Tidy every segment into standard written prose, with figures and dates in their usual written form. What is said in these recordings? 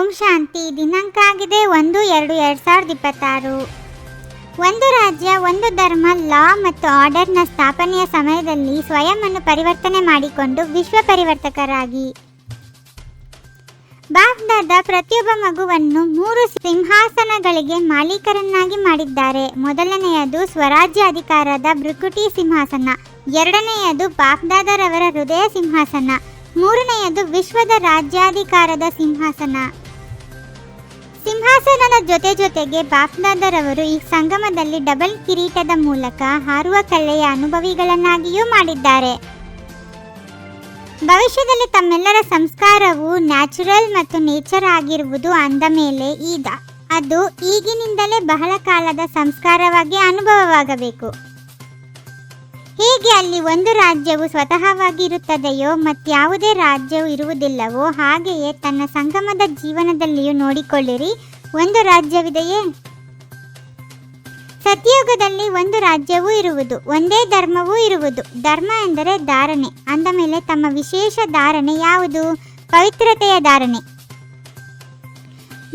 ಓಂ ಶಾಂತಿ. ದಿನಾಂಕ ಆಗಿದೆ 1/2/2026. ಒಂದು ರಾಜ್ಯ ಒಂದು ಧರ್ಮ ಲಾ ಮತ್ತು ಆರ್ಡರ್ನ ಸ್ಥಾಪನೆಯ ಸಮಯದಲ್ಲಿ ಸ್ವಯಂ ಅನ್ನು ಪರಿವರ್ತನೆ ಮಾಡಿಕೊಂಡು ವಿಶ್ವ ಪರಿವರ್ತಕರಾಗಿ. ಬಾಗ್ದಾದ ಪ್ರತಿಯೊಬ್ಬ ಮಗುವನ್ನು 3 ಸಿಂಹಾಸನಗಳಿಗೆ ಮಾಲೀಕರನ್ನಾಗಿ ಮಾಡಿದ್ದಾರೆ. ಮೊದಲನೆಯದು ಸ್ವರಾಜ್ಯ ಅಧಿಕಾರದ ಭೃಕುಟಿ ಸಿಂಹಾಸನ, ಎರಡನೆಯದು ಬಾಗ್ದಾದರವರ ಹೃದಯ ಸಿಂಹಾಸನ, ಮೂರನೆಯದು ವಿಶ್ವದ ರಾಜ್ಯಾಧಿಕಾರದ ಸಿಂಹಾಸನ. ಸಿಂಹಾಸನದ ಜೊತೆಗೆ ಬಾಗ್ದಾದರವರು ಈ ಸಂಗಮದಲ್ಲಿ ಡಬಲ್ ಕಿರೀಟದ ಮೂಲಕ ಹಾರುವ ಕಲೆಯ ಅನುಭವಿಗಳನ್ನಾಗಿಯೂ ಮಾಡಿದ್ದಾರೆ. ಭವಿಷ್ಯದಲ್ಲಿ ತಮ್ಮೆಲ್ಲರ ಸಂಸ್ಕಾರವು ನ್ಯಾಚುರಲ್ ಮತ್ತು ನೇಚರ್ ಆಗಿರುವುದು ಅಂದ ಮೇಲೆ ಅದು ಈಗಿನಿಂದಲೇ ಬಹಳ ಕಾಲದ ಸಂಸ್ಕಾರವಾಗಿ ಅನುಭವವಾಗಬೇಕು. ಹೇಗೆ ಅಲ್ಲಿ ಒಂದು ರಾಜ್ಯವು ಸ್ವತಃವಾಗಿ ಇರುತ್ತದೆಯೋ ಮತ್ಯಾವುದೇ ರಾಜ್ಯವು ಇರುವುದಿಲ್ಲವೋ ಹಾಗೆಯೇ ತನ್ನ ಸಂಗಮದ ಜೀವನದಲ್ಲಿಯೂ ನೋಡಿಕೊಳ್ಳಿರಿ, ಒಂದು ರಾಜ್ಯವಿದೆಯೇ? ಸತ್ಯಯುಗದಲ್ಲಿ ಒಂದು ರಾಜ್ಯವೂ ಇರುವುದು, ಒಂದೇ ಧರ್ಮವೂ ಇರುವುದು. ಧರ್ಮ ಎಂದರೆ ಧಾರಣೆ. ಅಂದ ಮೇಲೆ ತಮ್ಮ ವಿಶೇಷ ಧಾರಣೆ ಯಾವುದು? ಪವಿತ್ರತೆಯ ಧಾರಣೆ.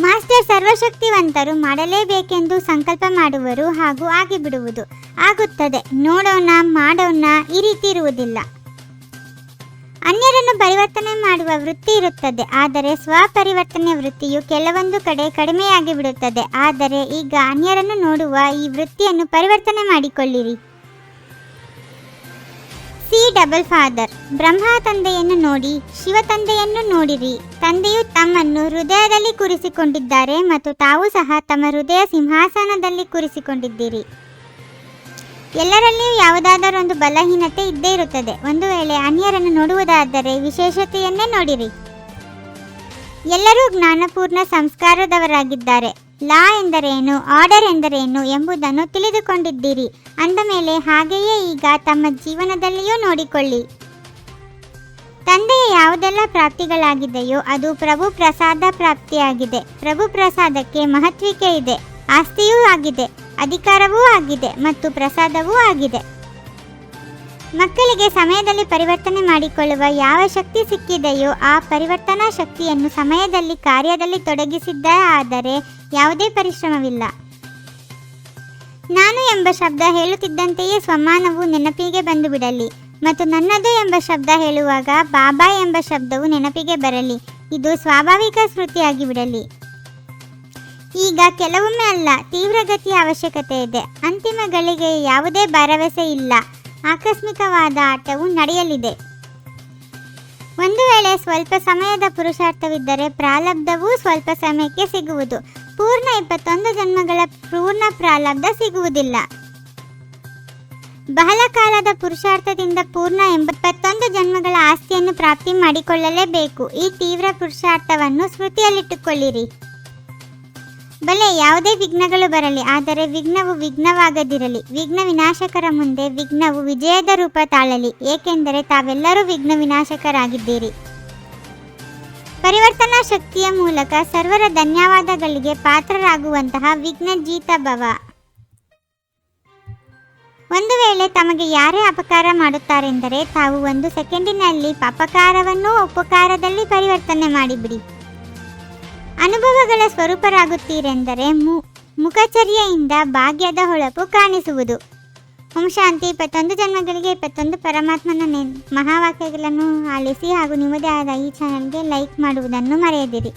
ಮಾಸ್ಟರ್ ಸರ್ವಶಕ್ತಿವಂತರು ಮಾಡಲೇಬೇಕೆಂದು ಸಂಕಲ್ಪ ಮಾಡುವರು ಹಾಗೂ ಆಗಿಬಿಡುವುದು. ಆಗುತ್ತದೆ, ನೋಡೋಣ, ಮಾಡೋಣ, ಈ ರೀತಿ ಇರುವುದಿಲ್ಲ. ಅನ್ಯರನ್ನು ಪರಿವರ್ತನೆ ಮಾಡುವ ವೃತ್ತಿ ಇರುತ್ತದೆ, ಆದರೆ ಸ್ವಪರಿವರ್ತನೆಯ ವೃತ್ತಿಯು ಕೆಲವೊಂದು ಕಡೆ ಕಡಿಮೆಯಾಗಿ ಬಿಡುತ್ತದೆ. ಆದರೆ ಈಗ ಅನ್ಯರನ್ನು ನೋಡುವ ಈ ವೃತ್ತಿಯನ್ನು ಪರಿವರ್ತನೆ ಮಾಡಿಕೊಳ್ಳಿರಿ. ಡಬಲ್ ಫಾದರ್ ಬ್ರಹ್ಮ ತಂದೆಯನ್ನು ನೋಡಿ, ಶಿವ ತಂದೆಯನ್ನು ನೋಡಿರಿ. ತಂದೆಯು ತಮ್ಮನ್ನು ಹೃದಯದಲ್ಲಿ ಕೂರಿಸಿಕೊಂಡಿದ್ದಾರೆ ಮತ್ತು ತಾವು ಸಹ ತಮ್ಮ ಹೃದಯ ಸಿಂಹಾಸನದಲ್ಲಿ ಕೂರಿಸಿಕೊಂಡಿದ್ದೀರಿ. ಎಲ್ಲರಲ್ಲಿಯೂ ಯಾವುದಾದರೊಂದು ಬಲಹೀನತೆ ಇದ್ದೇ ಇರುತ್ತದೆ. ಒಂದು ವೇಳೆ ಅನ್ಯರನ್ನು ನೋಡುವುದಾದರೆ ವಿಶೇಷತೆಯನ್ನೇ ನೋಡಿರಿ. ಎಲ್ಲರೂ ಜ್ಞಾನಪೂರ್ಣ ಸಂಸ್ಕಾರದವರಾಗಿದ್ದಾರೆ. ಲಾ ಎಂದರೇನು, ಆರ್ಡರ್ ಎಂದರೇನು ಎಂಬುದನ್ನು ತಿಳಿದುಕೊಂಡಿದ್ದೀರಿ. ಅಂದ ಮೇಲೆ ಹಾಗೆಯೇ ಈಗ ತಮ್ಮ ಜೀವನದಲ್ಲಿಯೂ ನೋಡಿಕೊಳ್ಳಿ. ತಂದೆಯ ಯಾವುದೆಲ್ಲ ಪ್ರಾಪ್ತಿಗಳಾಗಿದೆಯೋ ಅದು ಪ್ರಭು ಪ್ರಸಾದ ಪ್ರಾಪ್ತಿಯಾಗಿದೆ. ಪ್ರಭು ಪ್ರಸಾದಕ್ಕೆ ಮಹತ್ವಿಕೆ ಇದೆ, ಆಸ್ತಿಯೂ ಆಗಿದೆ, ಅಧಿಕಾರವೂ ಆಗಿದೆ ಮತ್ತು ಪ್ರಸಾದವೂ ಆಗಿದೆ. ಮಕ್ಕಳಿಗೆ ಸಮಯದಲ್ಲಿ ಪರಿವರ್ತನೆ ಮಾಡಿಕೊಳ್ಳುವ ಯಾವ ಶಕ್ತಿ ಸಿಕ್ಕಿದೆಯೋ ಆ ಪರಿವರ್ತನಾ ಶಕ್ತಿಯನ್ನು ಸಮಯದಲ್ಲಿ ಕಾರ್ಯದಲ್ಲಿ ತೊಡಗಿಸಿದ್ದೇ ಆದರೆ ಯಾವುದೇ ಪರಿಶ್ರಮವಿಲ್ಲ. ನಾನು ಎಂಬ ಶಬ್ದ ಹೇಳುತ್ತಿದ್ದಂತೆಯೇ ಸ್ವಮಾನವು ನೆನಪಿಗೆ ಬಂದು ಬಿಡಲಿ ಮತ್ತು ನನ್ನದು ಎಂಬ ಶಬ್ದ ಹೇಳುವಾಗ ಬಾಬಾ ಎಂಬ ಶಬ್ದವು ನೆನಪಿಗೆ ಬರಲಿ. ಇದು ಸ್ವಾಭಾವಿಕ ಸ್ಮೃತಿಯಾಗಿ ಬಿಡಲಿ. ಈಗ ಕೆಲವೊಮ್ಮೆ ಅಲ್ಲ, ತೀವ್ರಗತಿಯ ಅವಶ್ಯಕತೆ ಇದೆ. ಅಂತಿಮ ಗಳಿಗೆ ಯಾವುದೇ ಭರವಸೆ ಇಲ್ಲ. ಆಕಸ್ಮಿಕವಾದ ಆಟವು ನಡೆಯಲಿದೆ. ಒಂದು ವೇಳೆ ಸ್ವಲ್ಪ ಸಮಯದ ಪುರುಷಾರ್ಥವಿದ್ದರೆ ಪ್ರಾರಬ್ಧವೂ ಸ್ವಲ್ಪ ಸಮಯಕ್ಕೆ ಸಿಗುವುದು. ಪೂರ್ಣ 21 ಜನ್ಮಗಳ ಪೂರ್ಣ ಪ್ರಾರಬ್ಧ ಸಿಗುವುದಿಲ್ಲ. ಬಹಳ ಕಾಲದ ಪುರುಷಾರ್ಥದಿಂದ ಪೂರ್ಣ 21 ಜನ್ಮಗಳ ಆಸ್ತಿಯನ್ನು ಪ್ರಾಪ್ತಿ ಮಾಡಿಕೊಳ್ಳಲೇಬೇಕು. ಈ ತೀವ್ರ ಪುರುಷಾರ್ಥವನ್ನು ಸ್ಮೃತಿಯಲ್ಲಿಟ್ಟುಕೊಳ್ಳಿರಿ. ಬಲೆ ಯಾವುದೇ ವಿಘ್ನಗಳು ಬರಲಿ, ಆದರೆ ವಿಘ್ನವು ವಿಘ್ನವಾಗದಿರಲಿ. ವಿಘ್ನ ವಿನಾಶಕರ ಮುಂದೆ ವಿಘ್ನವು ವಿಜಯದ ರೂಪ ತಾಳಲಿ, ಏಕೆಂದರೆ ತಾವೆಲ್ಲರೂ ವಿಘ್ನ ವಿನಾಶಕರಾಗಿದ್ದೀರಿ. ಪರಿವರ್ತನಾ ಶಕ್ತಿಯ ಮೂಲಕ ಸರ್ವರ ಧನ್ಯವಾದಗಳಿಗೆ ಪಾತ್ರರಾಗುವಂತಹ ವಿಘ್ನಜೀತ ಭವ. ಒಂದು ವೇಳೆ ತಮಗೆ ಯಾರೇ ಅಪಕಾರ ಮಾಡುತ್ತಾರೆಂದರೆ ತಾವು 1 ಸೆಕೆಂಡಿನಲ್ಲಿ ಅಪಕಾರವನ್ನು ಉಪಕಾರದಲ್ಲಿ ಪರಿವರ್ತನೆ ಮಾಡಿಬಿಡಿ. ಅನುಭವಗಳ ಸ್ವರೂಪರಾಗುತ್ತೀರೆಂದರೆ ಮುಖಚರ್ಯೆಯಿಂದ ಭಾಗ್ಯದ ಹೊಳಪು ಕಾಣಿಸುವುದು. ಓಂ ಶಾಂತಿ. 21 ಜನ್ಮಗಳಿಗೆ 21 ಪರಮಾತ್ಮನ ಮಹಾವಾಕ್ಯಗಳನ್ನು ಆಲಿಸಿ ಹಾಗೂ ನಿಮ್ಮದೇ ಆದ ಈ ಚಾನಲ್ಗೆ ಲೈಕ್ ಮಾಡುವುದನ್ನು ಮರೆಯದಿರಿ.